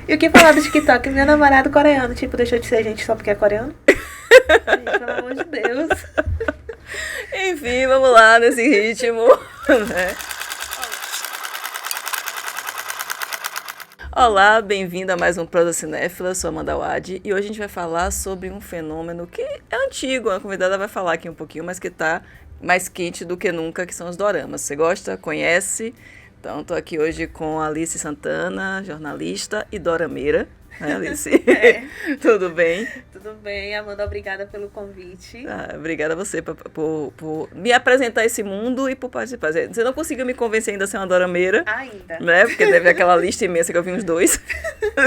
E o que falar do TikTok? Meu namorado coreano, tipo, deixou de ser gente só porque é coreano? Gente, pelo amor de Deus. Enfim, vamos lá nesse ritmo, né? Olá, bem-vindo a mais um Prosa Cinéfila, sou Amanda Wade e hoje a gente vai falar sobre um fenômeno que é antigo, a convidada vai falar aqui um pouquinho, mas que está mais quente do que nunca, que são os doramas. Você gosta? Conhece? Então, estou aqui hoje com a Alice Santana, jornalista e dorameira. Né, Alice? Tudo bem? Tudo bem, Amanda, obrigada pelo convite. Obrigada a você por me apresentar esse mundo e por participar. Você não conseguiu me convencer ainda a ser uma dorameira. Ainda. Né? Porque deve aquela lista imensa que eu vi uns dois,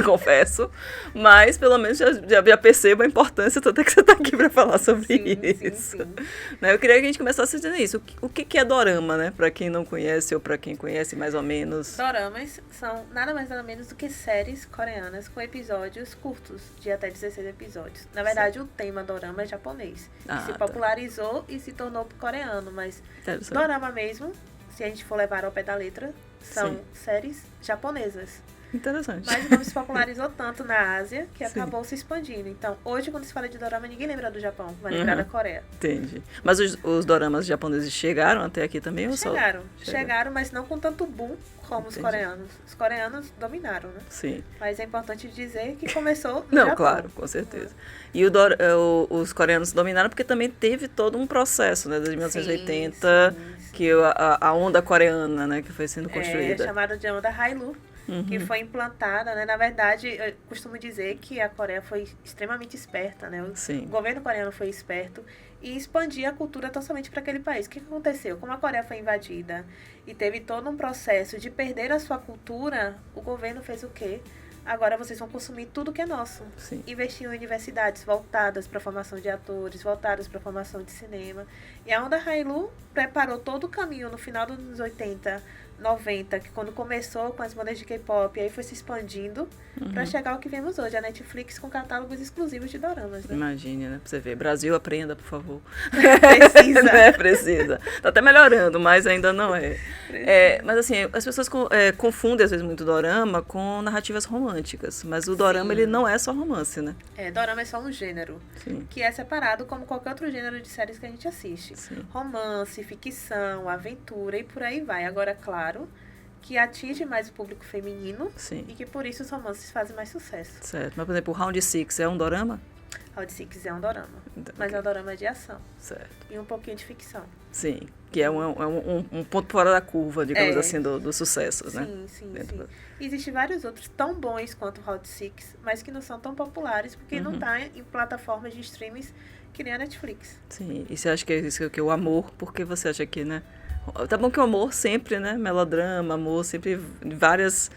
confesso. Mas, pelo menos, já percebo a importância, tanto é que você está aqui para falar sobre isso. Sim. Né? Eu queria que a gente começasse dizendo isso. O que é dorama, né? Para quem não conhece ou para quem conhece mais ou menos. Doramas são nada mais nada menos do que séries coreanas com episódios curtos, de até 16 episódios. Na verdade, o tema dorama é japonês. Que se popularizou e se tornou coreano, mas dorama mesmo, se a gente for levar ao pé da letra, são séries japonesas. Interessante. Mas não se popularizou tanto na Ásia que acabou se expandindo. Então, hoje, quando se fala de dorama, ninguém lembra do Japão, vai lembrar da Coreia. Entendi. Mas os doramas japoneses chegaram até aqui também? Chegaram, mas não com tanto boom como os coreanos. Os coreanos dominaram, né? Sim. Mas é importante dizer que começou no Não, Japão. claro, com certeza. E os coreanos dominaram porque também teve todo um processo, né? Desde 1980, que a onda coreana, né? Que foi sendo construída. É chamada de onda Hallyu. Que foi implantada, né? Na verdade, eu costumo dizer que a Coreia foi extremamente esperta, né? O governo coreano foi esperto e expandia a cultura totalmente para aquele país. O que aconteceu? Como a Coreia foi invadida e teve todo um processo de perder a sua cultura, o governo fez o quê? Agora vocês vão consumir tudo que é nosso. Investir em universidades voltadas para a formação de atores, voltadas para a formação de cinema. E a onda Hallyu preparou todo o caminho no final dos anos 80, 90, que quando começou com as bandas de K-pop, aí foi se expandindo para chegar ao que vemos hoje, a Netflix com catálogos exclusivos de doramas, né? Imagine, né? Pra você ver. Brasil, aprenda, por favor. Precisa. Né? Precisa. Tá até melhorando, mas ainda não é. Mas assim, as pessoas confundem às vezes muito dorama com narrativas românticas, mas o dorama, ele não é só romance, né? Dorama é só um gênero, que é separado como qualquer outro gênero de séries que a gente assiste. Romance, ficção, aventura e por aí vai. Agora, claro, que atinge mais o público feminino e que por isso os romances fazem mais sucesso. Certo. Mas, por exemplo, o Round 6 é um dorama? Round 6 é um dorama, mas é um dorama de ação. Certo. E um pouquinho de ficção. Sim, que é um ponto fora da curva, digamos assim, dos sucessos, né? Sim. Existem vários outros tão bons quanto o Round 6, mas que não são tão populares porque não tá em plataformas de streams que nem a Netflix. Sim, e você acha que é isso que é o amor? Por que você acha que, né? Tá bom que o amor sempre, né? Melodrama, amor, sempre em várias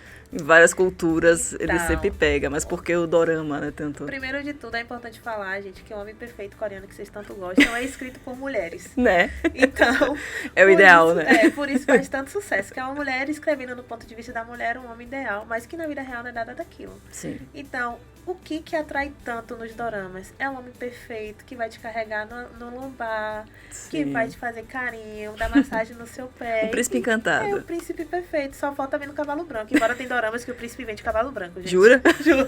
culturas ele sempre pega, mas por que o dorama, né? Tanto... Primeiro de tudo, é importante falar, gente, que o Homem Perfeito coreano que vocês tanto gostam é escrito por mulheres. Né? Então... é o ideal, né? Por isso faz tanto sucesso, que é uma mulher escrevendo no ponto de vista da mulher um homem ideal, mas que na vida real não é nada daquilo. Sim. Então, o que atrai tanto nos doramas? É o homem perfeito que vai te carregar no lombar, que vai te fazer carinho, dar massagem no seu pé. O príncipe encantado. É o príncipe perfeito, só falta vir no cavalo branco. Embora tem doramas que o príncipe vem de cavalo branco, gente. Jura? Juro.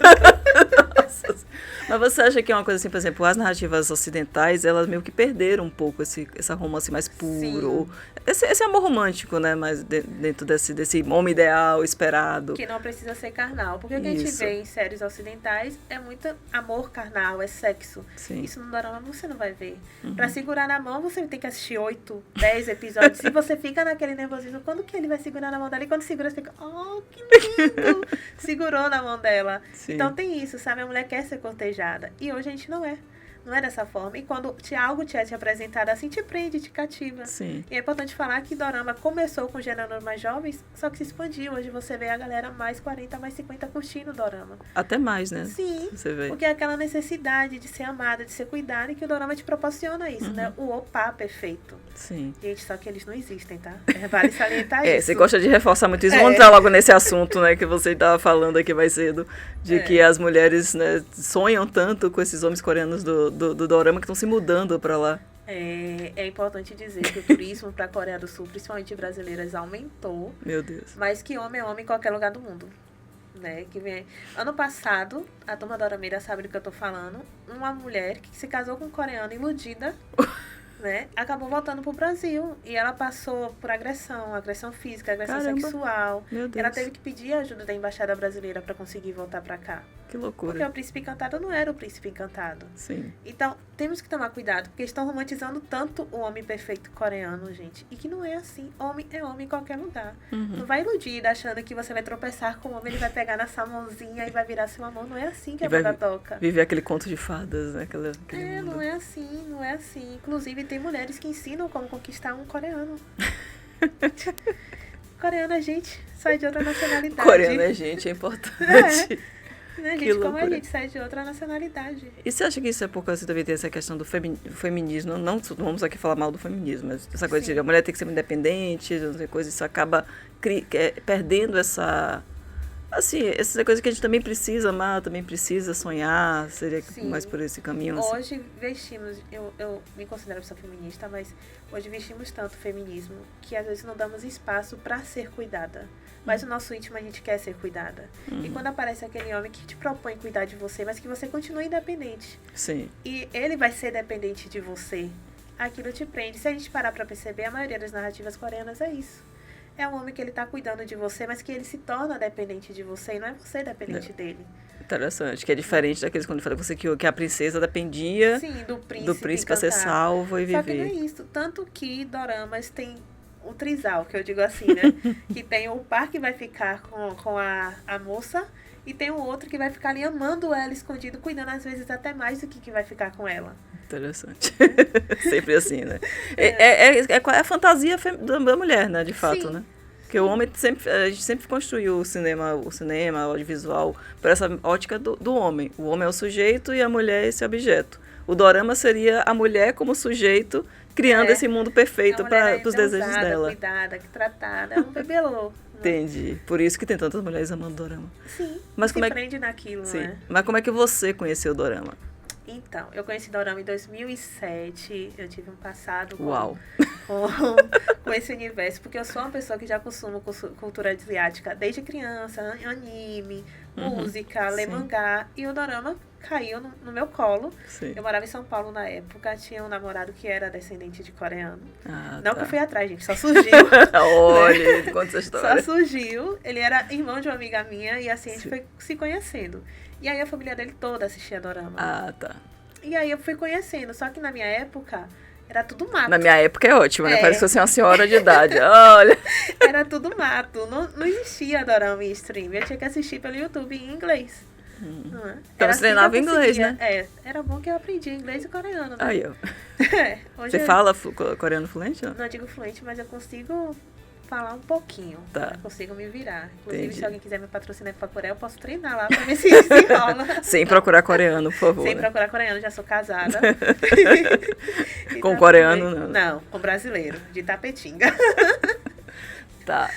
Nossa. Mas você acha que é uma coisa assim, por exemplo, as narrativas ocidentais, elas meio que perderam um pouco esse romance mais puro. Esse amor romântico, né? Mas dentro desse homem ideal, esperado. Que não precisa ser carnal. Porque o que a gente vê em séries ocidentais é muito amor carnal, é sexo. Isso no dorama você não vai ver. Pra segurar na mão, você tem que assistir 8, 10 episódios. E você fica naquele nervosismo. Quando que ele vai segurar na mão dela? E quando segura, você fica, oh, que lindo! Segurou na mão dela. Então tem isso, sabe? A mulher quer ser cortejada. E hoje a gente não é. Não é dessa forma. E quando algo te é apresentado assim, te prende, te cativa. E é importante falar que dorama começou com gêneros mais jovens, só que se expandiu. Hoje você vê a galera mais 40, mais 50 curtindo dorama. Até mais, né? Sim. Você vê. Porque é aquela necessidade de ser amada, de ser cuidada, e que o dorama te proporciona isso, né? O opa perfeito. Sim. Gente, só que eles não existem, tá? Vale salientar isso. Você gosta de reforçar muito isso. Vamos entrar logo nesse assunto, né? Que você estava falando aqui mais cedo. De que as mulheres, né, sonham tanto com esses homens coreanos do dorama que estão se mudando para lá. É importante dizer que o turismo para a Coreia do Sul, principalmente brasileiras, aumentou. Meu Deus. Mas que homem é homem em qualquer lugar do mundo. né? Que vem... Ano passado, a turma da Orameira sabe do que eu tô falando, uma mulher que se casou com um coreano iludida, né? Acabou voltando pro Brasil. E ela passou por agressão física, agressão sexual. Meu Deus. Ela teve que pedir ajuda da Embaixada Brasileira para conseguir voltar para cá. Que loucura. Porque o Príncipe Encantado não era o Príncipe Encantado. Sim. Então, temos que tomar cuidado, porque estão romantizando tanto o homem perfeito coreano, gente. E que não é assim. Homem é homem em qualquer lugar. Não vai iludir achando que você vai tropeçar com o homem, ele vai pegar na sua mãozinha e vai virar seu amor. Não é assim que a banda toca. Viver aquele conto de fadas, né? Não é assim, não é assim. Inclusive, tem mulheres que ensinam como conquistar um coreano. Coreano é gente, sai de outra nacionalidade. Coreano é gente, é importante. Né, gente, como a gente sai de outra nacionalidade. E você acha que isso é por causa também tem essa questão do feminismo? Não vamos aqui falar mal do feminismo, mas essa coisa de a mulher tem que ser independente, não sei coisa, isso acaba perdendo essa... Assim, essa coisa que a gente também precisa amar, também precisa sonhar, seria mais por esse caminho? Assim. Hoje vestimos, eu me considero pessoa feminista, mas hoje vestimos tanto feminismo que às vezes não damos espaço para ser cuidada. Mas o nosso íntimo a gente quer ser cuidada. E quando aparece aquele homem que te propõe cuidar de você, mas que você continua independente. Sim. E ele vai ser dependente de você, aquilo te prende. Se a gente parar para perceber, a maioria das narrativas coreanas é isso. É um homem que ele tá cuidando de você, mas que ele se torna dependente de você e não é você dependente dele. Interessante, que é diferente daqueles quando fala você que a princesa dependia do príncipe para ser salvo e viver. Só que não é isso. Tanto que doramas tem o trisal, que eu digo assim, né? Que tem o par que vai ficar com a moça e tem o outro que vai ficar ali amando ela escondido, cuidando às vezes até mais do que vai ficar com ela. Interessante. Sempre assim, né? É a fantasia da mulher, né? De fato, né? Porque o homem a gente sempre construiu o cinema, o audiovisual, por essa ótica do homem. O homem é o sujeito e a mulher é esse objeto. O dorama seria a mulher como sujeito, criando esse mundo perfeito para os desejos dela. Cuidada, tratada, é um bebelô. Entendi. Por isso que tem tantas mulheres amando dorama. Sim, mas se prende naquilo, né? Mas como é que você conheceu o dorama? Então, eu conheci dorama em 2007, eu tive um passado com esse universo, porque eu sou uma pessoa que já consumo cultura asiática desde criança, anime, música, ler mangá, e o dorama caiu no meu colo. Sim. Eu morava em São Paulo na época, tinha um namorado que era descendente de coreano. Não que eu fui atrás, gente, só surgiu. Olha, conta essa história. Só surgiu, ele era irmão de uma amiga minha, e assim a gente foi se conhecendo. E aí a família dele toda assistia dorama. E aí eu fui conhecendo, só que na minha época era tudo mato. Na minha época é ótimo, né? Parece que você é uma senhora de idade. Olha. Era tudo mato. Não existia dorama em stream. Eu tinha que assistir pelo YouTube em inglês. Então você treinava inglês, né? Era bom que eu aprendi inglês e coreano, né? Aí, ó. Você fala coreano fluente, não? Não digo fluente, mas eu consigo falar um pouquinho. Eu consigo me virar. Inclusive, se alguém quiser me patrocinar pra Coreia, eu posso treinar lá pra ver se rola. Sem procurar coreano, por favor. Sem procurar coreano, já sou casada. Com coreano, não? Não, com brasileiro, de Tapetinga.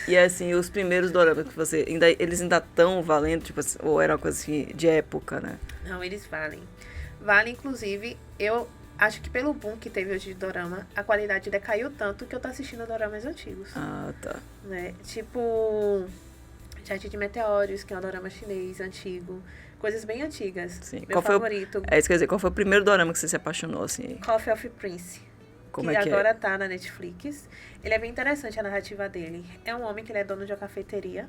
E assim, os primeiros doramas que você... eles ainda estão valendo, tipo assim, ou era uma coisa assim, de época, né? Não, eles valem. Valem, inclusive, eu acho que pelo boom que teve hoje de dorama, a qualidade decaiu tanto que eu tô assistindo doramas antigos. Né? Tipo, Jardim de Meteoros, que é um dorama chinês antigo. Coisas bem antigas. Sim. Meu favorito. Isso quer dizer, qual foi o primeiro dorama que você se apaixonou, assim? Coffee of Prince. Que agora tá na Netflix. Ele é bem interessante a narrativa dele. É um homem que ele é dono de uma cafeteria.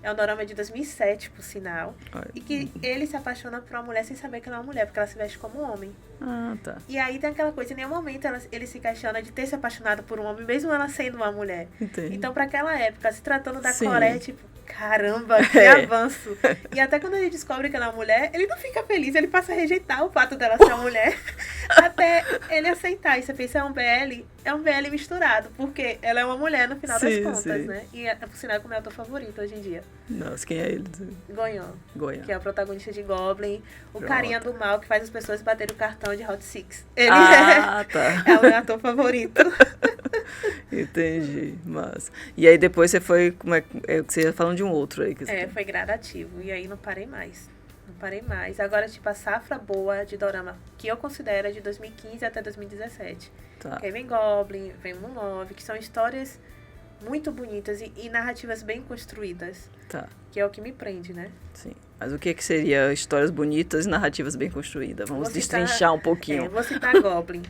É um dorama de 2007, por sinal. E que ele se apaixona por uma mulher sem saber que ela é uma mulher, porque ela se veste como um homem. E aí tem aquela coisa, em nenhum momento ele se questiona de ter se apaixonado por um homem, mesmo ela sendo uma mulher. Entendi. Então, pra aquela época, se tratando da Coreia, tipo, caramba, que avanço. E até quando ele descobre que ela é uma mulher, ele não fica feliz, ele passa a rejeitar o fato dela ser uma mulher, até ele aceitar. E você pensa, é um BL misturado, porque ela é uma mulher no final das contas, né? E por sinal, como é o teu favorito hoje em dia. Nossa, quem é ele? Goyon, que é o protagonista de Goblin, o carinha do mal que faz as pessoas baterem o cartão de Hot Six. Ele é o meu ator favorito. Entendi, mas... E aí depois você foi, você ia falando de um outro aí. Foi gradativo, e aí não parei mais. Agora, tipo, a safra boa de dorama, que eu considero de 2015 até 2017. Aí vem Goblin, vem Moon Love, que são histórias muito bonitas e narrativas bem construídas. Tá. Que é o que me prende, né? Sim. Mas o que seria histórias bonitas e narrativas bem construídas? Vamos destrinchar um pouquinho. Vou citar Goblin.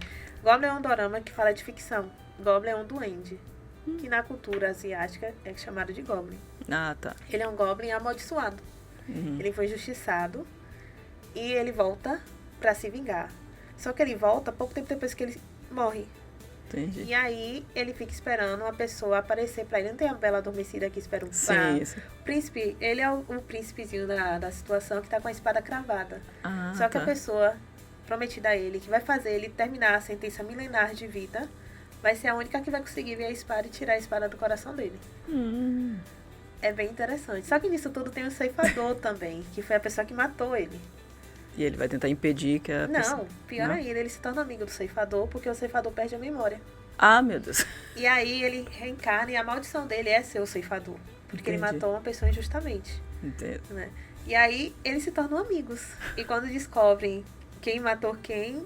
Goblin é um dorama que fala de ficção. Goblin é um duende, que na cultura asiática é chamado de Goblin. Ah, tá. Ele é um Goblin amaldiçoado. Ele foi injustiçado e ele volta pra se vingar. Só que ele volta pouco tempo depois que ele morre. Entendi. E aí ele fica esperando uma pessoa aparecer pra ele. Não tem a Bela Adormecida que espera um o príncipe. Ele é o príncipezinho da situação que tá com a espada cravada. Só que a pessoa prometida a ele, que vai fazer ele terminar a sentença milenar de vida, vai ser a única que vai conseguir ver a espada e tirar a espada do coração dele. É bem interessante. Só que nisso tudo tem o ceifador também, que foi a pessoa que matou ele. E ele vai tentar impedir que a pessoa... Não, pior ainda, ele se torna amigo do ceifador, porque o ceifador perde a memória. Ah, meu Deus. E aí ele reencarna e a maldição dele é ser o ceifador. Porque ele matou uma pessoa injustamente. Entendo. Né? E aí eles se tornam amigos. E quando descobrem quem matou quem...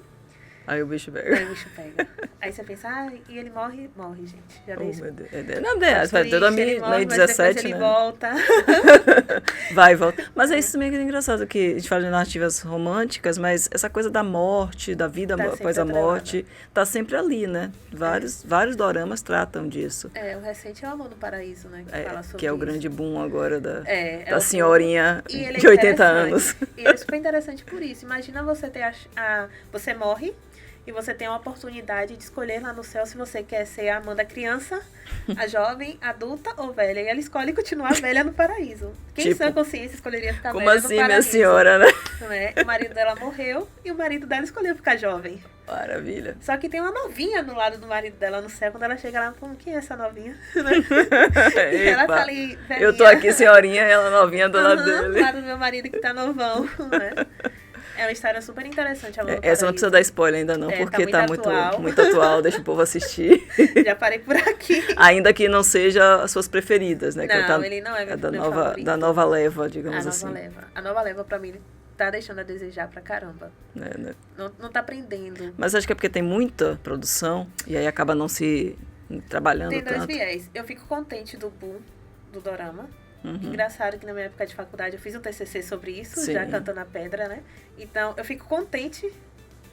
Aí o bicho pega. Aí você pensa, e ele morre, gente. Já meu Deus. Não, vai ter 2017, ele né? volta. Vai e volta. Mas é isso também que é engraçado, que a gente fala de narrativas românticas, mas essa coisa da morte, da vida após a morte, tá sempre ali, né? Vários doramas tratam disso. O recente é o Amor no Paraíso, né? Que fala sobre que é o grande boom agora da o senhorinha de 80 anos. E ele é super interessante por isso. Imagina você ter você morre e você tem a oportunidade de escolher lá no céu se você quer ser a Amanda criança, a jovem, adulta ou velha. E ela escolhe continuar velha no paraíso. Quem em sua consciência escolheria ficar velha no paraíso? Como assim, minha senhora, né? Não é? O marido dela morreu e o marido dela escolheu ficar jovem. Maravilha. Só que tem uma novinha no lado do marido dela no céu. Quando ela chega lá, quem é essa novinha? E ela tá ali velhinha. Eu tô aqui, senhorinha, e ela novinha do lado dele. Do lado do meu marido que tá novão, né? É uma história super interessante. Essa não precisa dar spoiler ainda não, porque tá muito atual, deixa o povo assistir. Já parei por aqui. Ainda que não seja as suas preferidas, né? Não, ele não é meu favorito. Da nova leva, digamos assim. A nova leva, pra mim, tá deixando a desejar pra caramba. Né? Não tá aprendendo. Mas acho que é porque tem muita produção e aí acaba não se trabalhando tanto. Tem dois viés. Eu fico contente do boom do dorama. Engraçado que na minha época de faculdade eu fiz um TCC sobre isso, já cantando a pedra, né? Então, eu fico contente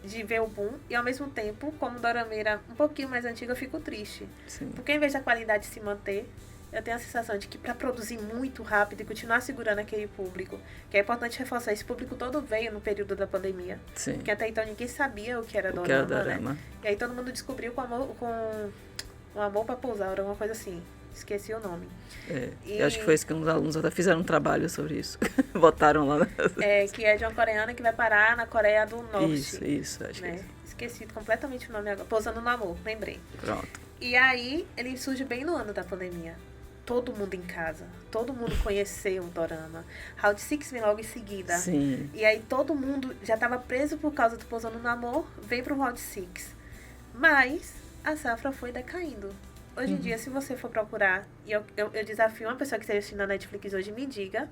de ver o boom e, ao mesmo tempo, como dorameira um pouquinho mais antiga, eu fico triste. Sim. Porque, em vez da qualidade se manter, eu tenho a sensação de que para produzir muito rápido e continuar segurando aquele público, que é importante reforçar, esse público todo veio no período da pandemia. Sim. Porque até então ninguém sabia o que era dorama, né? E aí todo mundo descobriu com um amor para pousar, alguma coisa assim. Esqueci o nome. Eu acho que foi isso que uns alunos até fizeram um trabalho sobre isso. Botaram lá. Que é de uma coreana que vai parar na Coreia do Norte. Isso, acho que é isso. Esqueci completamente o nome agora. Pousando no Amor, lembrei. Pronto. E aí, ele surge bem no ano da pandemia. Todo mundo em casa. Todo mundo conheceu o dorama. Round 6 vem logo em seguida. Sim. E aí, todo mundo já estava preso por causa do Pousando no Amor, vem pro Round 6. Mas, a safra foi decaindo. Hoje em dia, se você for procurar, e eu desafio uma pessoa que esteja assistindo na Netflix hoje, me diga,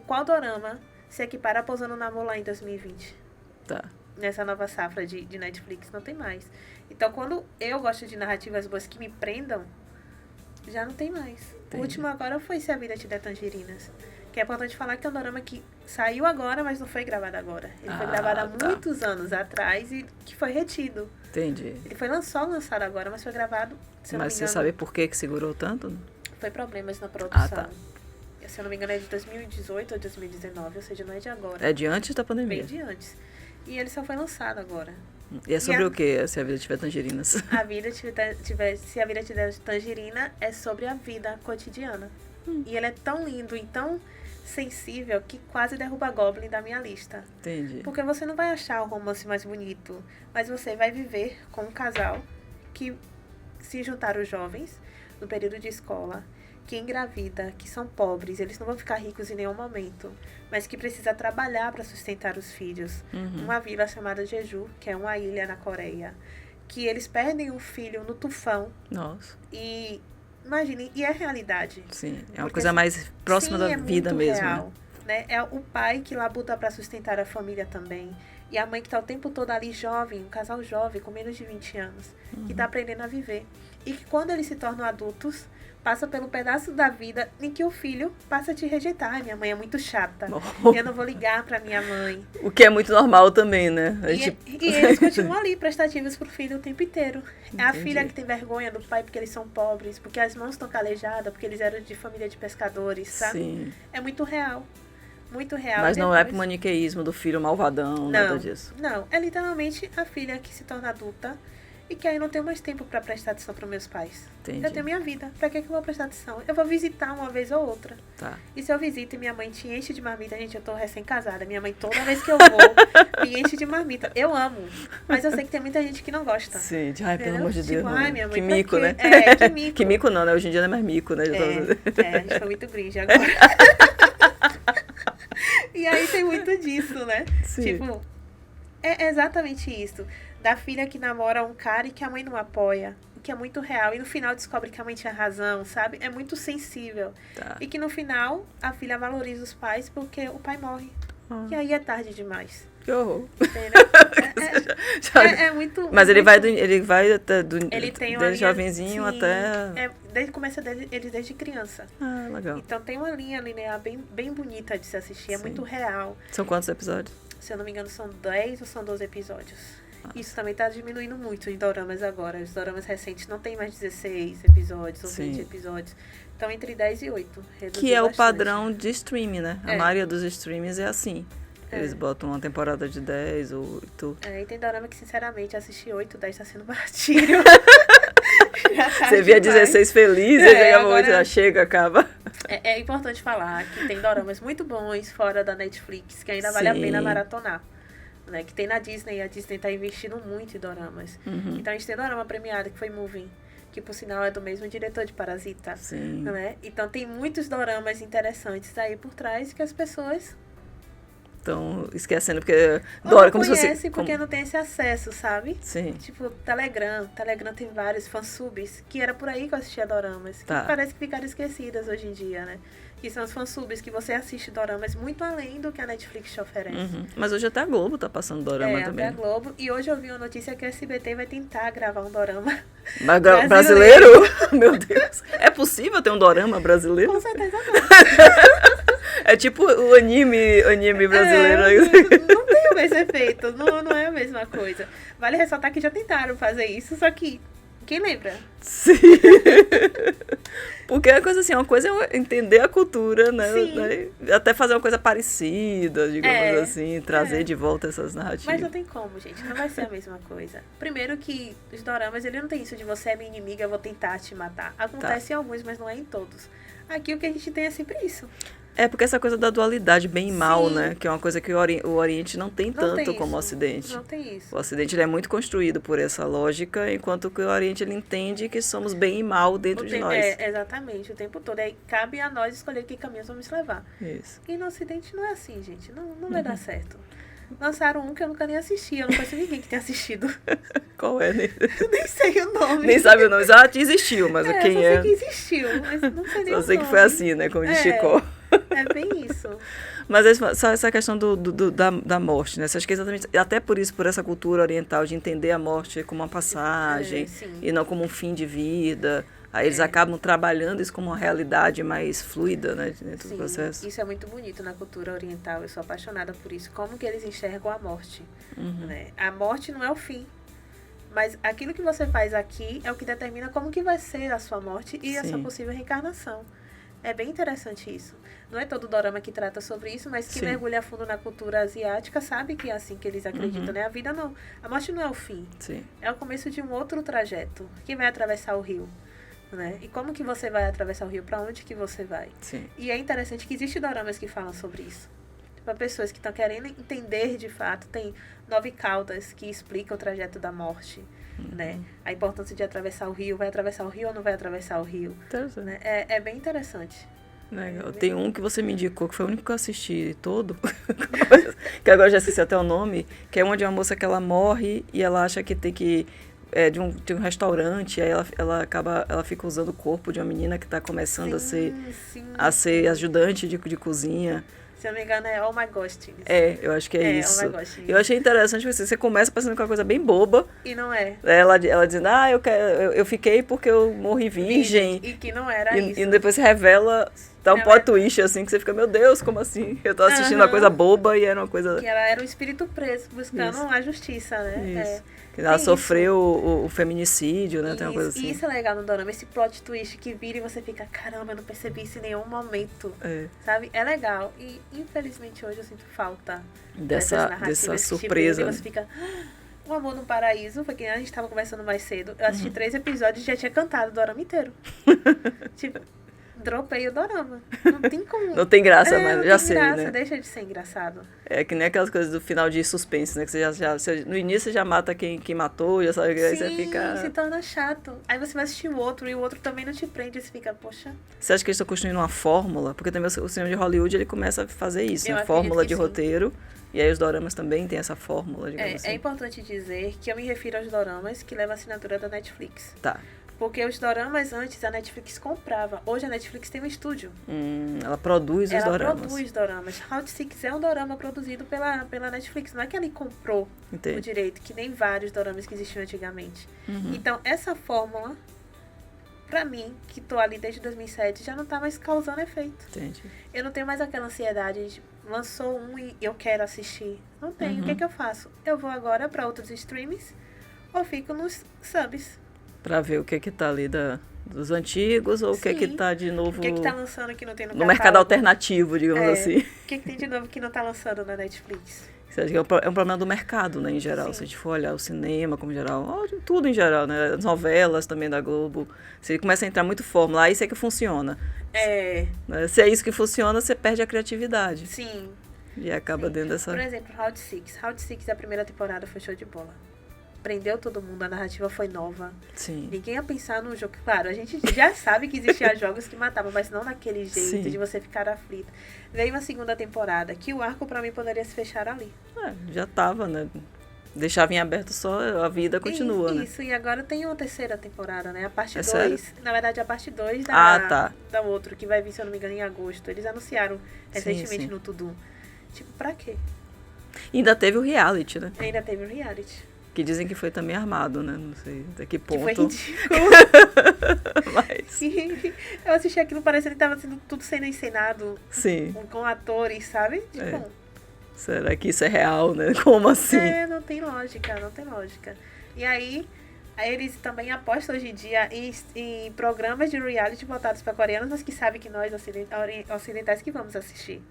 qual dorama se equipara a Pousando no Amor lá em 2020? Tá. Nessa nova safra de Netflix, não tem mais. Então, quando eu gosto de narrativas boas que me prendam, já não tem mais. Entendi. O último agora foi Se a Vida Te Der Tangerinas. Que é importante falar que é um dorama que saiu agora, mas não foi gravado agora. Ele foi gravado há muitos anos atrás e que foi retido. Entendi. Ele foi lançado agora, mas foi gravado, mas você sabe por que segurou tanto? Foi problemas na produção. Se eu não me engano, é de 2018 ou 2019, ou seja, não é de agora. É de antes da pandemia. Bem de antes. E ele só foi lançado agora. E é sobre o que, Se a Vida Tiver Tangerinas? Tiver Tangerina é sobre a vida cotidiana. E ele é tão lindo e tão sensível que quase derruba Goblin da minha lista. Entendi. Porque você não vai achar o romance mais bonito, mas você vai viver com um casal que se juntaram jovens no período de escola, que engravida, que são pobres, eles não vão ficar ricos em nenhum momento, mas que precisa trabalhar para sustentar os filhos. Uma vila chamada Jeju, que é uma ilha na Coreia, que eles perdem um filho no tufão. Nossa. E imagine, e é realidade. Sim, é uma coisa mais próxima da vida mesmo. Real, né? É o pai que labuta para sustentar a família também. E a mãe que está o tempo todo ali jovem, um casal jovem, com menos de 20 anos, que está aprendendo a viver. E que quando eles se tornam adultos, passa pelo pedaço da vida em que o filho passa a te rejeitar. Ai, minha mãe é muito chata. Eu não vou ligar pra minha mãe. O que é muito normal também, né? E eles continuam ali, prestativos pro filho o tempo inteiro. Entendi. É a filha que tem vergonha do pai porque eles são pobres, porque as mãos estão calejadas, porque eles eram de família de pescadores, sabe? Sim. É muito real. Muito real. Mas não é pro maniqueísmo do filho malvadão, nada disso. Não, é literalmente a filha que se torna adulta e que aí não tenho mais tempo pra prestar atenção pros meus pais. Entendi. Eu tenho minha vida. Pra que eu vou prestar atenção? Eu vou visitar uma vez ou outra. Tá. E se eu visito e minha mãe te enche de marmita, gente, eu tô recém-casada. Minha mãe, toda vez que eu vou, me enche de marmita. Eu amo. Mas eu sei que tem muita gente que não gosta. Sim, ai, pelo amor de Deus. Tipo, ai, minha mãe, que mico, né? Que mico. Que mico não, né? Hoje em dia não é mais mico, né? A gente foi muito gringe agora. E aí tem muito disso, né? Sim. Tipo, é exatamente isso. Da filha que namora um cara e que a mãe não apoia. O que é muito real. E no final descobre que a mãe tinha razão, sabe? É muito sensível. Tá. E que no final a filha valoriza os pais porque o pai morre. E aí é tarde demais. Que horror. Entendeu? É muito... Mas ele vai até ele tem uma desde linha, jovenzinho sim, até... desde começa ele desde criança. Ah, legal. Então tem uma linha linear bem bonita de se assistir. É muito real. São quantos episódios? Se eu não me engano, são 10 ou são 12 episódios. Isso também tá diminuindo muito em doramas agora. Os doramas recentes não tem mais 16 episódios ou 20 episódios. Então, entre 10 e 8. Que é bastante. O padrão de streaming, né? A maioria dos streams é assim. Eles botam uma temporada de 10 ou 8. E tem dorama que, sinceramente, assistir 8, 10 tá sendo martírio. Você via 16 feliz, e chega agora... já chega, acaba. É importante falar que tem doramas muito bons fora da Netflix, que ainda vale a pena maratonar. Né, que tem na Disney, a Disney tá investindo muito em doramas. Então a gente tem dorama premiado, que foi Moving, que por sinal é do mesmo diretor de Parasita. Sim. Né? Então tem muitos doramas interessantes aí por trás que as pessoas estão esquecendo, porque Dora, como se fosse... porque não tem esse acesso, sabe? Sim. Tipo, Telegram tem vários fansubs, que era por aí que eu assistia doramas, que parece que ficaram esquecidas hoje em dia, né? Que são os fansubs que você assiste doramas muito além do que a Netflix te oferece. Mas hoje até a Globo tá passando dorama também. Até a Globo. E hoje eu vi uma notícia que a SBT vai tentar gravar um dorama brasileiro? Meu Deus. É possível ter um dorama brasileiro? Com certeza não. É tipo o anime brasileiro. Não tem o mesmo efeito. Não é a mesma coisa. Vale ressaltar que já tentaram fazer isso, só que... Quem lembra? Sim. Porque é coisa assim, uma coisa é entender a cultura, né? Até fazer uma coisa parecida, digamos assim, trazer de volta essas narrativas. Mas não tem como, gente. Não vai ser a mesma coisa. Primeiro que os doramas, ele não tem isso de você é minha inimiga, eu vou tentar te matar. Acontece em alguns, mas não é em todos. Aqui o que a gente tem é sempre isso. É porque essa coisa da dualidade, bem e mal, né? Que é uma coisa que o Oriente não tem tanto como o Ocidente. Não tem isso. O Ocidente ele é muito construído por essa lógica, enquanto que o Oriente ele entende que somos bem e mal dentro de nós. Exatamente, o tempo todo. Aí cabe a nós escolher que caminhos vamos levar. Isso. E no Ocidente não é assim, gente. Não vai dar certo. Lançaram um que eu nunca nem assisti. Eu não conheço ninguém que tenha assistido. Qual é? Nem sei o nome. Nem sabe o nome. existiu, mas quem é? Eu sei que existiu, mas não sei nem o nome. Só sei que foi assim, né? Como de Chicó. É bem isso. Mas só essa questão da morte, né? Você acha que exatamente, até por isso, por essa cultura oriental de entender a morte como uma passagem e não como um fim de vida, aí eles acabam trabalhando isso como uma realidade mais fluida, né, dentro do processo. Isso é muito bonito na cultura oriental, eu sou apaixonada por isso. Como que eles enxergam a morte, né? A morte não é o fim, mas aquilo que você faz aqui é o que determina como que vai ser a sua morte e a sua possível reencarnação. É bem interessante isso. Não é todo dorama que trata sobre isso, mas que mergulha a fundo na cultura asiática sabe que é assim que eles acreditam, né? A vida não. A morte não é o fim. Sim. É o começo de um outro trajeto que vai atravessar o rio, né? E como que você vai atravessar o rio? Para onde que você vai? Sim. E é interessante que existem doramas que falam sobre isso. Para pessoas que estão querendo entender de fato, tem 9 caudas que explicam o trajeto da morte. Né? A importância de atravessar o rio. Vai atravessar o rio ou não vai atravessar o rio? Né? É bem interessante. Legal. Tem um que você me indicou, que foi o único que eu assisti todo, que agora eu já esqueci até o nome, que é onde uma moça que ela morre e ela acha que tem que... de um restaurante, aí ela fica usando o corpo de uma menina que está começando a ser ajudante de cozinha. Se eu não me engano, é Oh My Gosh Teens. Eu acho que é isso. Oh My Gosh Teens. Eu achei interessante, você começa pensando com uma coisa bem boba. E não é. Ela dizendo, eu fiquei porque eu morri virgem. E que não era isso. E depois se revela, dá um plot twist, assim, que você fica, meu Deus, como assim? Eu tô assistindo uma coisa boba e era uma coisa... Que ela era um espírito preso, buscando a justiça, né? Isso. Que ela sofreu o feminicídio, né? Tem uma coisa assim. E isso é legal no dorama, esse plot twist que vira e você fica, caramba, eu não percebi isso em nenhum momento. Sabe? É legal. E infelizmente hoje eu sinto falta dessa surpresa. E você fica, O Amor no Paraíso, foi que a gente tava conversando mais cedo. Eu assisti 3 episódios e já tinha cantado o dorama inteiro. Tipo, dropei o dorama. Não tem como. Não tem graça, mas já sei, graça, né? Deixa de ser engraçado. É que nem aquelas coisas do final de suspense, né? Que você no início você já mata quem matou, já sabe que aí você fica... se torna chato. Aí você vai assistir o outro e o outro também não te prende. Você fica, poxa... Você acha que eles estão construindo uma fórmula? Porque também o cinema de Hollywood, ele começa a fazer isso, né? Fórmula de roteiro. E aí os doramas também têm essa fórmula, digamos assim. É importante dizer que eu me refiro aos doramas que levam a assinatura da Netflix. Tá. Porque os doramas antes a Netflix comprava. Hoje a Netflix tem um estúdio. Ela produz os doramas. Ela produz doramas. Round Six é um dorama produzido pela Netflix. Não é que ela comprou o direito, que nem vários doramas que existiam antigamente. Então, essa fórmula, pra mim, que tô ali desde 2007, já não tá mais causando efeito. Entendi. Eu não tenho mais aquela ansiedade de lançou um e eu quero assistir. Não tenho. O que eu faço? Eu vou agora pra outros streams ou fico nos subs. Pra ver o que tá ali dos antigos ou o que tá de novo... O que tá lançando que não tem no catálogo. Mercado alternativo, digamos assim. O que tem de novo que não tá lançando na Netflix? Você acha que é um problema do mercado, né, em geral. Se a gente for olhar o cinema como geral, tudo em geral, né? As novelas também da Globo. Você começa a entrar muito fórmula, aí isso é que funciona. Se é isso que funciona, você perde a criatividade. Sim. E acaba dentro dessa... Por exemplo, Round Six. Round Six, a primeira temporada foi show de bola. Prendeu todo mundo, a narrativa foi nova. Sim. Ninguém ia pensar no jogo. Claro, a gente já sabe que existiam jogos que matavam, mas não daquele jeito de você ficar aflito. Veio uma segunda temporada, que o arco pra mim poderia se fechar ali. Já tava, né? Deixava em aberto só, a vida continua, né? Isso, e agora tem uma terceira temporada, né? A parte 2. Na verdade, a parte 2 da outra, que vai vir, se eu não me engano, em agosto. Eles anunciaram recentemente no Tudum. Tipo, pra quê? E ainda teve o reality, né? Ainda teve o reality. Que dizem que foi também armado, né? Não sei até que ponto. Que foi ridículo. Mas... Eu assisti aquilo parecendo que tava sendo tudo sendo encenado. Sim. Com atores, sabe? Tipo... Será que isso é real, né? Como assim? Não tem lógica, não tem lógica. E aí eles também apostam hoje em dia em programas de reality voltados para coreanos, mas que sabem que nós ocidentais que vamos assistir.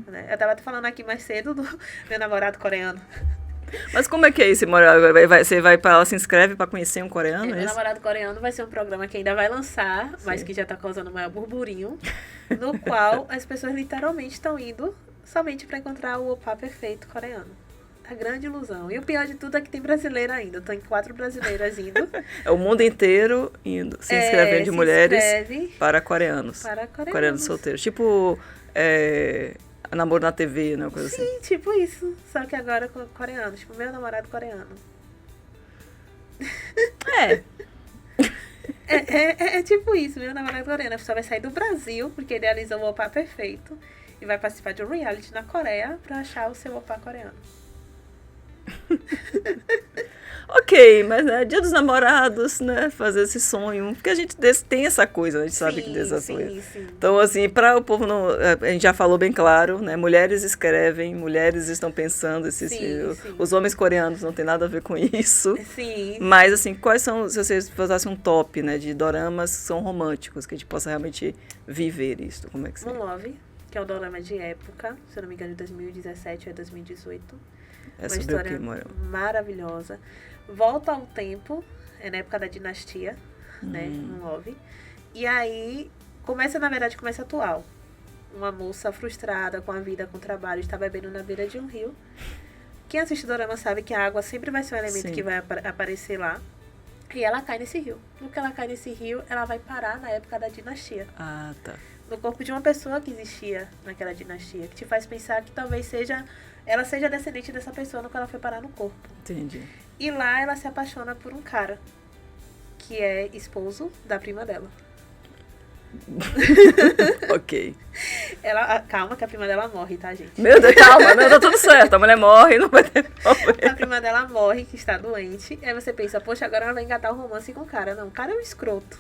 Né? Eu tava falando aqui mais cedo do meu namorado coreano. Mas como é que é isso? Você vai para lá, se inscreve para conhecer um coreano? Meu namorado coreano vai ser um programa que ainda vai lançar, mas que já está causando maior burburinho, no qual as pessoas literalmente estão indo somente para encontrar o opá perfeito coreano. A grande ilusão. E o pior de tudo é que tem brasileiro ainda. Tem 4 brasileiras indo. É o mundo inteiro indo, se inscrevendo de mulheres para coreanos. Para coreanos solteiros. Tipo... namoro na TV, né? Coisa assim. Tipo isso. Só que agora com coreano. Tipo, meu namorado coreano. É tipo isso. Meu namorado coreano. A pessoa vai sair do Brasil, porque idealizou o opá perfeito, e vai participar de um reality na Coreia pra achar o seu opá coreano. Ok, mas é Dia dos Namorados, né? Fazer esse sonho. Porque a gente tem essa coisa, a gente sabe que tem essa coisa. Sim. Então, assim, para o povo não... A gente já falou bem claro, né? Mulheres escrevem, mulheres estão pensando. Os homens coreanos não tem nada a ver com isso. Sim. Mas, assim, quais são, se vocês botassem um top, né? De doramas que são românticos, que a gente possa realmente viver isso. Como é que seria? Moon Love, que é um dorama de época, se eu não me engano, de 2017 ou 2018. É uma história maravilhosa. Volta ao tempo, na época da dinastia, né? Moon Love. E aí, começa atual. Uma moça frustrada com a vida, com o trabalho, está bebendo na beira de um rio. Quem assiste dorama sabe que a água sempre vai ser um elemento que vai aparecer lá. E ela cai nesse rio. No que ela cai nesse rio, ela vai parar na época da dinastia. Ah, tá. No corpo de uma pessoa que existia naquela dinastia. Que te faz pensar que talvez ela seja descendente dessa pessoa no que ela foi parar no corpo. Entendi. E lá ela se apaixona por um cara que é esposo da prima dela. Ok. Calma que a prima dela morre, tá, gente? Meu Deus, calma, não, tá tudo certo. A mulher morre, não vai ter problema. A prima dela morre, que está doente. Aí você pensa, poxa, agora ela vai engatar o romance com o cara. Não, o cara é um escroto.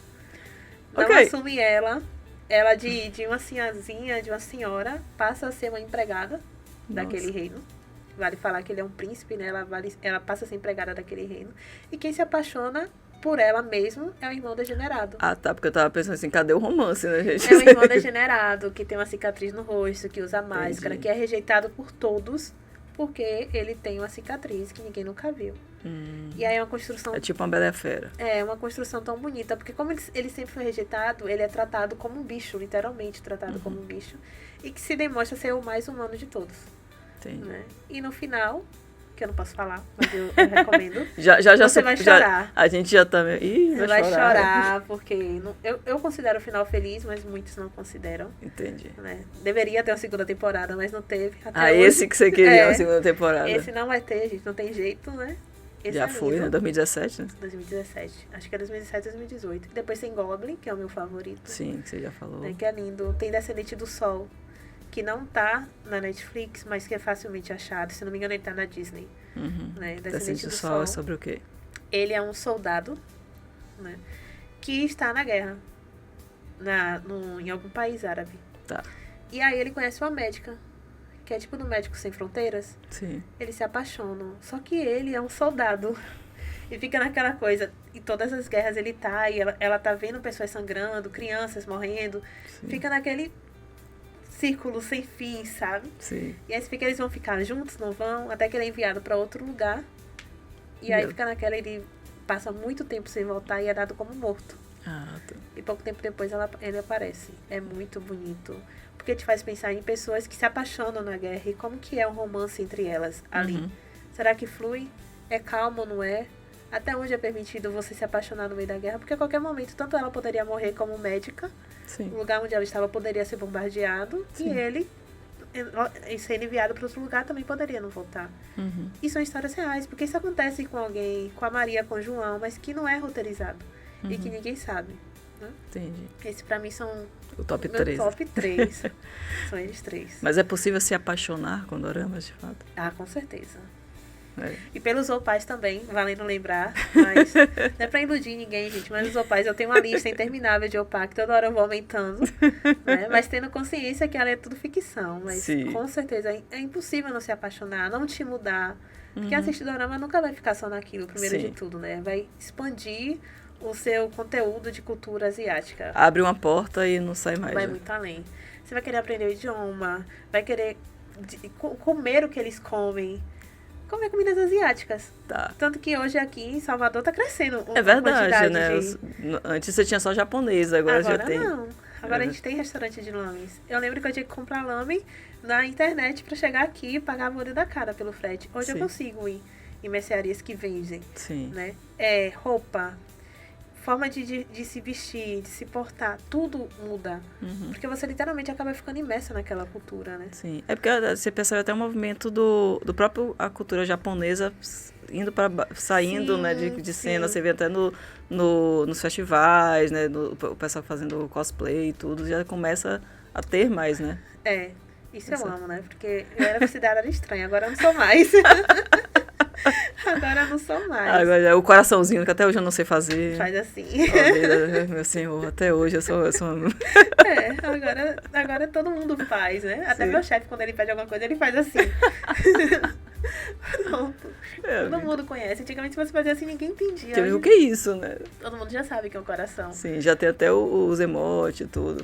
Não assume ela. Ela de uma senhazinha, de uma senhora, passa a ser uma empregada daquele reino. Vale falar que ele é um príncipe, né? Ela passa a ser empregada daquele reino. E quem se apaixona por ela mesmo é o irmão degenerado. Ah, tá, porque eu tava pensando assim, cadê o romance, né, gente? É o irmão degenerado, que tem uma cicatriz no rosto, que usa máscara, que é rejeitado por todos, porque ele tem uma cicatriz que ninguém nunca viu. E aí é uma construção... É tipo uma Bela e a Fera. É, uma construção tão bonita, porque como ele sempre foi rejeitado, ele é tratado como um bicho, literalmente tratado como um bicho, e que se demonstra ser o mais humano de todos. Né? E no final... que eu não posso falar, mas eu recomendo. Você vai chorar. A gente já tá... Você vai chorar, porque eu considero o final feliz, mas muitos não consideram. Entendi. Né? Deveria ter uma segunda temporada, mas não teve. Até hoje, esse que você queria, uma segunda temporada. Esse não vai ter, gente, não tem jeito, né? Esse já foi, né? 2017, né? 2017. Acho que é 2017, 2018. Depois tem Goblin, que é o meu favorito. Sim, que você já falou. Né? Que é lindo. Tem Descendente do Sol, que não tá na Netflix, mas que é facilmente achado. Se não me engano, ele tá na Disney. Né? Descendente do Sol é sobre o quê? Ele é um soldado, né, que está na guerra em algum país árabe. Tá. E aí ele conhece uma médica, que é tipo do Médicos Sem Fronteiras. Sim. Eles se apaixonam. Só que ele é um soldado. E fica naquela coisa. E todas as guerras ele tá, e ela tá vendo pessoas sangrando, crianças morrendo. Sim. Fica naquele círculo sem fim, sabe? Sim. E aí eles vão ficar juntos, não vão, até que ele é enviado para outro lugar. E aí fica naquela, ele passa muito tempo sem voltar e é dado como morto. Ah, tá. E pouco tempo depois ele aparece. É muito bonito. Porque te faz pensar em pessoas que se apaixonam na guerra e como que é um romance entre elas ali. Será que flui? É calmo ou não é? Até onde é permitido você se apaixonar no meio da guerra? Porque a qualquer momento, tanto ela poderia morrer como médica. Sim. O lugar onde ela estava poderia ser bombardeado. Sim. E ele, sendo enviado para outro lugar, também poderia não voltar. E são histórias reais, porque isso acontece com alguém, com a Maria, com o João, mas que não é roteirizado. E que ninguém sabe. Né? Entendi. Esse pra mim são o top 3. Top 3. São eles 3. Mas é possível se apaixonar com doramas, de fato? Ah, com certeza. É. E pelos opais também, valendo lembrar. Mas não é pra iludir ninguém, gente. Mas os opais, eu tenho uma lista interminável de opá que toda hora eu vou aumentando. Né? Mas tendo consciência que ela é tudo ficção. Mas sim, com certeza é impossível não se apaixonar, não te mudar. Porque assistir dorama nunca vai ficar só naquilo, primeiro de tudo, né? Vai expandir o seu conteúdo de cultura asiática. Abre uma porta e não sai mais. Vai muito além. Você vai querer aprender o idioma, vai querer comer o que eles comem. Comer comidas asiáticas. Tá. Tanto que hoje aqui em Salvador tá crescendo. É verdade, né? Antes você tinha só japonês, agora já tem. Não. Agora a gente tem restaurante de lames. Eu lembro que eu tinha que comprar lame na internet pra chegar aqui e pagar a molho da cara pelo frete. Hoje eu consigo ir em mercearias que vendem. Sim. Né? Roupa, forma de se vestir, de se portar, tudo muda. Porque você literalmente acaba ficando imersa naquela cultura, né? Sim. É porque você percebe até o movimento do próprio a cultura japonesa saindo, sim, né, de cena. Você vê até nos festivais, né? O pessoal fazendo cosplay e tudo, já começa a ter mais, né? Isso eu amo, né? Porque eu era considerada estranha, agora eu não sou mais. Agora eu não sou mais. Agora, o coraçãozinho, que até hoje eu não sei fazer. Faz assim. Oh, meu senhor, até hoje eu sou... Agora todo mundo faz, né? Até meu chefe, quando ele pede alguma coisa, ele faz assim. Pronto. Todo mundo conhece. Antigamente, se você fazia assim, ninguém entendia. O que é isso, né? Todo mundo já sabe que é um coração. Sim, já tem até os emotes e tudo.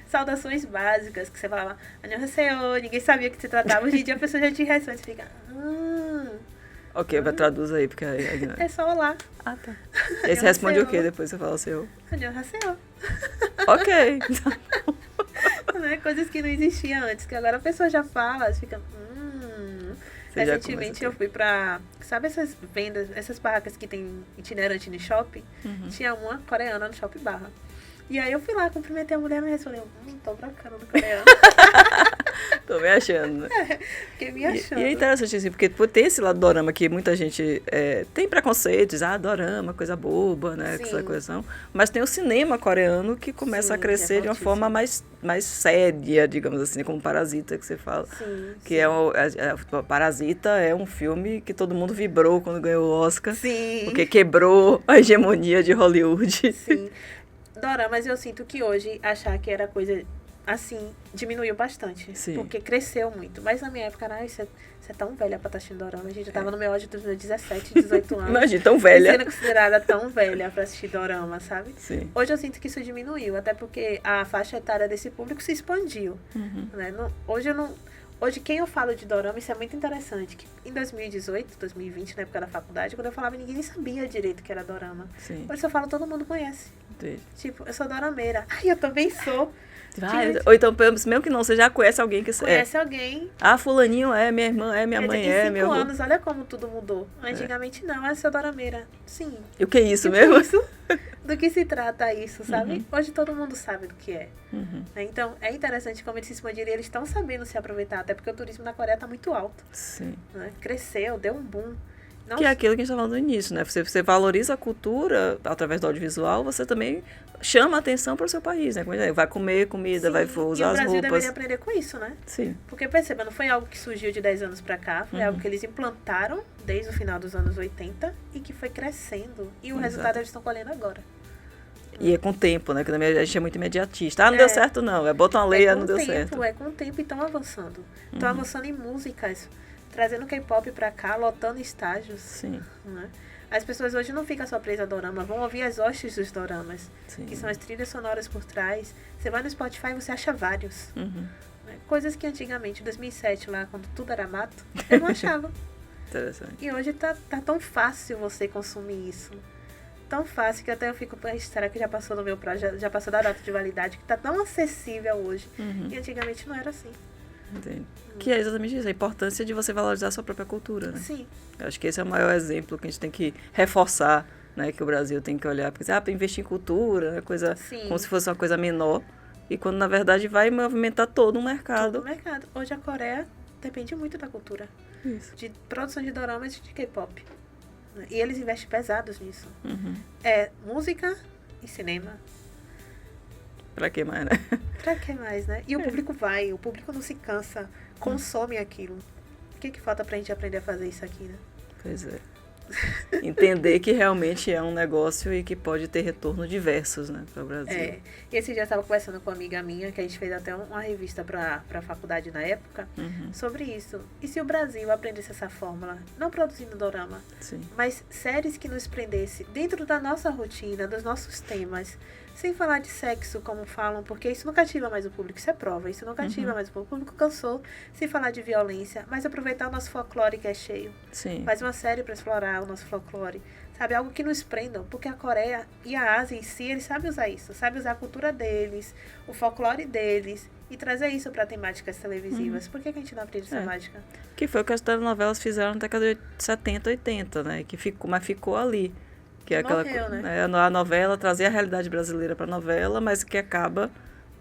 Saudações básicas, que você falava, annyeonghaseyo, ninguém sabia que se tratava. Hoje em dia a pessoa já te responde, você fica... Ok, vai traduz aí, porque aí... É só olá. Ah, tá. E aí você responde o quê depois você fala o seu? Annyeonghaseyo. Ok. Né? Coisas que não existiam antes, que agora a pessoa já fala, você fica... Recentemente eu fui pra... Sabe essas vendas, essas barracas que tem itinerante no shopping? Tinha uma coreana no Shopping Barra. E aí eu fui lá, cumprimentei a mulher, mas eu falei, tô trocando no coreano. Tô me achando, né? Fiquei me achando. E é interessante, assim, porque tem esse lado do dorama que muita gente tem preconceitos, dorama, coisa boba, né? Essa coisa, mas tem o cinema coreano que começa a crescer de uma forma mais séria, digamos assim, como Parasita, que você fala. Que Parasita é um filme que todo mundo vibrou quando ganhou o Oscar. Sim. Porque quebrou a hegemonia de Hollywood. Sim. Doramas, eu sinto que hoje achar que era coisa assim, diminuiu bastante. Sim. Porque cresceu muito. Mas na minha época, você é tão velha pra estar assistindo dorama. A gente já tava no meu auge dos meus 17, 18 anos. Imagina, tão velha. Sendo considerada tão velha pra assistir dorama, sabe? Sim. Hoje eu sinto que isso diminuiu. Até porque a faixa etária desse público se expandiu. Né? Hoje, quem eu falo de dorama, isso é muito interessante. Que em 2018, 2020, na época da faculdade, quando eu falava, ninguém nem sabia direito que era dorama. Sim. Hoje, se eu falo, todo mundo conhece. Entendi. Tipo, eu sou dorameira. Ai, eu também sou. Ou então, mesmo que não, você já conhece alguém que conhece alguém. Fulaninho minha irmã minha mãe meu irmão. 5 anos, olha como tudo mudou. Antigamente não, eu sou dorameira. Sim. E o que é isso mesmo? Do que se trata isso, sabe? Hoje todo mundo sabe do que é. Então, é interessante como eles se expandiram e eles estão sabendo se aproveitar, até porque o turismo na Coreia está muito alto. Sim. Né? Cresceu, deu um boom. Que é aquilo que a gente está falando no início, né? Você valoriza a cultura através do audiovisual, você também chama a atenção para o seu país, né? Vai comer comida, vai usar as roupas. E o Brasil deveria aprender com isso, né? Sim. Porque, perceba, não foi algo que surgiu de 10 anos para cá, foi algo que eles implantaram desde o final dos anos 80 e que foi crescendo. E o resultado eles estão colhendo agora. E é com o tempo, né? Que também a gente é muito imediatista. Não deu certo, não. Bota uma lei, não deu certo. É com o tempo e estão avançando. Estão avançando em músicas, trazendo K-pop pra cá, lotando estágios. Sim. Né? As pessoas hoje não ficam só presas a dorama, vão ouvir as hostes dos doramas, que são as trilhas sonoras por trás. Você vai no Spotify e você acha vários. Né? Coisas que antigamente, em 2007, lá, quando tudo era mato, eu não achava. Interessante. E hoje tá tão fácil você consumir isso. Tão fácil que até eu fico, será que já passou no meu projeto, já passou da data de validade, que tá tão acessível hoje. E antigamente não era assim. Entendi. Que é exatamente isso, a importância de você valorizar a sua própria cultura, né? Sim. Eu acho que esse é o maior exemplo que a gente tem que reforçar, né? Que o Brasil tem que olhar, porque para investir em cultura, coisa como se fosse uma coisa menor, e quando na verdade vai movimentar todo o mercado. Todo o mercado. Hoje a Coreia depende muito da cultura. Isso. De produção de doramas e de K-pop. E eles investem pesados nisso. É música e cinema. Pra que mais, né? Pra que mais, né? E o público vai, o público não se cansa, consome aquilo. O que falta pra gente aprender a fazer isso aqui, né? Pois é. Entender que realmente é um negócio e que pode ter retorno diversos, né, para o Brasil. E esse dia eu estava conversando com uma amiga minha, que a gente fez até uma revista para a faculdade na época, sobre isso. E se o Brasil aprendesse essa fórmula, não produzindo dorama, mas séries que nos prendesse dentro da nossa rotina, dos nossos temas, sem falar de sexo, como falam, porque isso não cativa mais o público, isso é prova, isso não cativa mais o público. O público cansou, sem falar de violência, mas aproveitar o nosso folclore que é cheio. Faz uma série para explorar o nosso folclore, sabe? Algo que nos prendam, porque a Coreia e a Ásia em si, eles sabem usar isso, sabem usar a cultura deles, o folclore deles, e trazer isso para temáticas televisivas. Por que a gente não aprende essa mágica? Que foi o que as telenovelas fizeram na década de 70, 80, né? Que ficou ali. Que é aquela, né? A novela trazia a realidade brasileira para a novela, mas que acaba,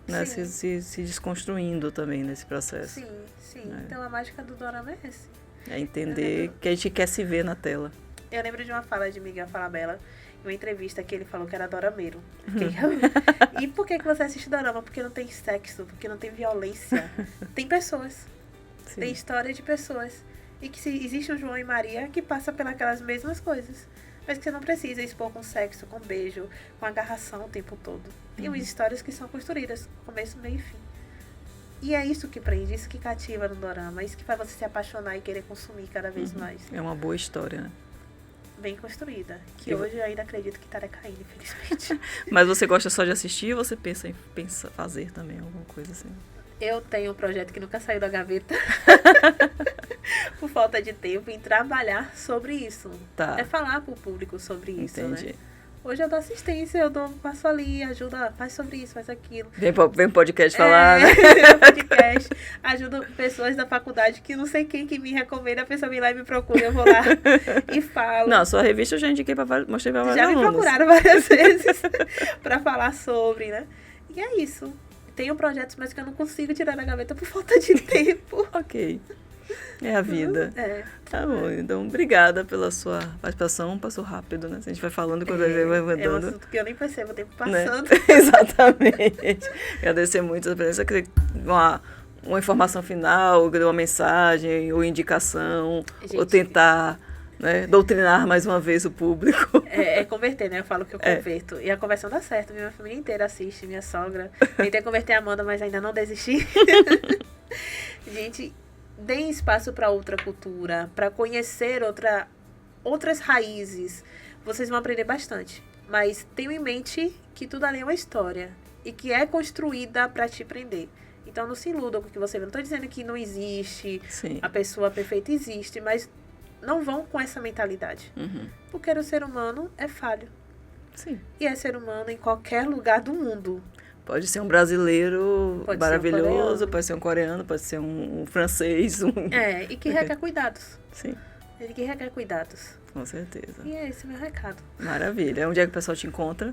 né, se desconstruindo também nesse processo. Sim. Então a mágica do dorama é esse. É entender que a gente quer se ver na tela. Eu lembro de uma fala de Miguel Falabella, em uma entrevista que ele falou que era dorameiro. E por que você assiste dorama? Porque não tem sexo, porque não tem violência. Tem pessoas. Tem história de pessoas. E que existe um João e Maria que passa pelas mesmas coisas. Mas que você não precisa expor com sexo, com beijo, com agarração o tempo todo. Tem umas histórias que são construídas, começo, meio e fim. E é isso que prende, isso que cativa no dorama, isso que faz você se apaixonar e querer consumir cada vez mais. É uma boa história, né? Bem construída, que hoje eu ainda acredito que está caindo, infelizmente. Mas você gosta só de assistir ou você pensa em fazer também alguma coisa assim? Eu tenho um projeto que nunca saiu da gaveta, por falta de tempo, em trabalhar sobre isso. É falar pro público sobre isso, né? Hoje eu dou assistência, passo ali, ajuda, faz sobre isso, faz aquilo. Vem podcast falar, né? Podcast. Ajudo pessoas da faculdade que não sei quem que me recomenda, a pessoa vem lá e me procura, eu vou lá e falo. Não, sua revista eu já indiquei mostrei pra vários alunos. Já me procuraram várias vezes pra falar sobre, né? E é isso. tenho projetos, mas que eu não consigo tirar da gaveta por falta de tempo. Ok. É a vida. Tá bom, É. então obrigada pela sua participação. Passou rápido, né? A gente vai falando quando a gente vai mandando. É um assunto que eu nem percebo o tempo passando. Né? Exatamente. Agradecer muito a presença. Uma informação final, uma mensagem, ou indicação, Gente, ou tentar, né, doutrinar mais uma vez o público. É converter, né? Eu falo que eu converto. E a conversão dá certo. Minha família inteira assiste, minha sogra. Tentei converter a Amanda, mas ainda não desisti. Gente, deem espaço para outra cultura, para conhecer outras raízes. Vocês vão aprender bastante. Mas tenham em mente que tudo ali é uma história. E que é construída para te prender. Então não se iludam com o que você vê. Não estou dizendo que não existe, Sim. A pessoa perfeita existe, mas não vão com essa mentalidade. Uhum. Porque o ser humano é falho. Sim. E é ser humano em qualquer lugar do mundo. Pode ser um brasileiro Pode maravilhoso, ser um pode ser um coreano, pode ser um francês. E que requer cuidados. Sim. Ele que requer cuidados. Com certeza. E é esse meu recado. Maravilha. Onde é que o pessoal te encontra?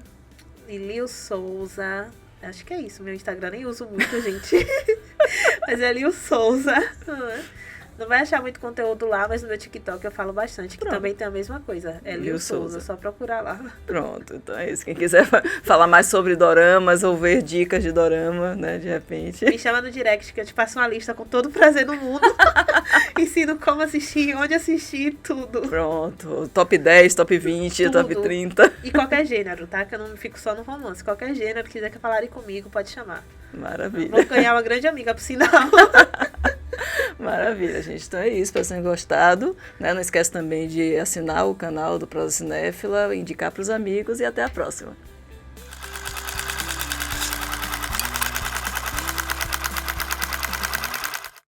Lil Souza. Acho que é isso. Meu Instagram nem uso muito, gente. Mas é Lil Souza. Não vai achar muito conteúdo lá, mas no meu TikTok eu falo bastante, que também tem a mesma coisa. É Lil Souza, só procurar lá. Pronto, então é isso. Quem quiser falar mais sobre doramas ou ver dicas de dorama, né, de repente. Me chama no direct, que eu te passo uma lista com todo o prazer do mundo. Ensino como assistir, onde assistir, tudo. Pronto, top 10, top 20, tudo. top 30. E qualquer gênero, tá? Que eu não fico só no romance. Qualquer gênero que quiser falarem comigo, pode chamar. Maravilha. Vou ganhar uma grande amiga, por sinal. Maravilha, gente. Então é isso, espero que tenham gostado. Né? Não esquece também de assinar o canal do Prosa Cinéfila, indicar para os amigos e até a próxima.